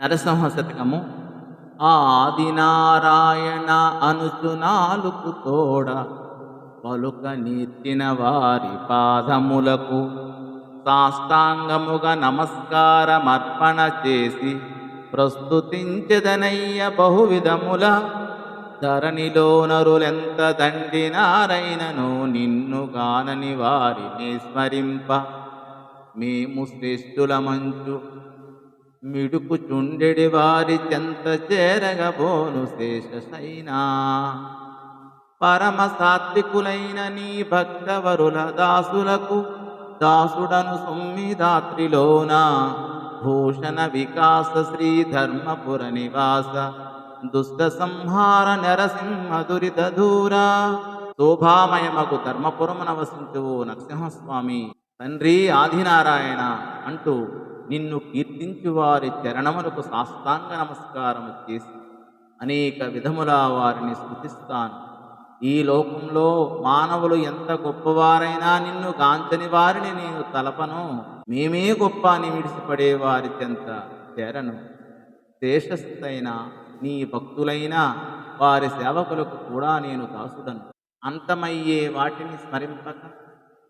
నరసింహ శతకము. ఆదినారాయణ అనుచు నాలుగు తోడ పలుక నీర్చిన వారి పాదములకు సాష్టాంగముగా నమస్కారమర్పణ చేసి ప్రస్తుతించెదనయ్య బహువిధముల. ధరణిలో నరులెంత దండినారైనను నిన్ను గానని వారిని స్మరింప మేము శ్రేష్ఠుల మంచు మిడుపుచుండెడి వారి చెంత చేరగబోను శేషశైనా. పరమ సాత్వికులైన నీ భక్తవరుల దాసులకు దాసుడను సొమ్మిదాత్రిలోన భూషణ వికాస శ్రీ ధర్మపుర నివాస దుష్ట సంహార నరసింహ దురిత దూరా. శోభామయమగు ధర్మపురమున వసించువు నరసింహస్వామి, తండ్రి ఆదినారాయణ అంటూ నిన్ను కీర్తించు వారి చరణములకు సాష్టాంగ నమస్కారము చేసి అనేక విధముల వారిని స్తుతిస్తాను. ఈ లోకంలో మానవులు ఎంత గొప్పవారైనా నిన్ను గాంచని వారిని నేను తలపను. మేమే గొప్ప అని విడిసిపడే వారి చెంత చేరను. శేషస్థైన నీ భక్తులైన వారి సేవకులకు కూడా నేను దాసుడను. అంతమయ్యే వాటిని స్మరింపక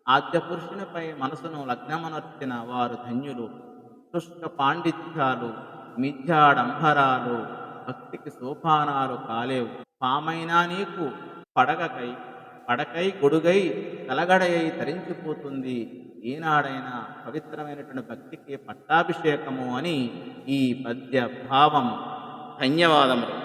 ఆద్యపురుషునిపై మనసును లగ్నమనర్చిన వారు ధన్యులు. శుష్క పాండిత్యాలు, మిథ్యాడంబరాలు భక్తికి సోపానాలు కాలేవు. పామైనా నీకు పడకై గొడుగై కలగడయై తరించిపోతుంది. ఏనాడైనా పవిత్రమైనటువంటి భక్తికి పట్టాభిషేకము అని ఈ పద్య భావం. ధన్యవాదములు.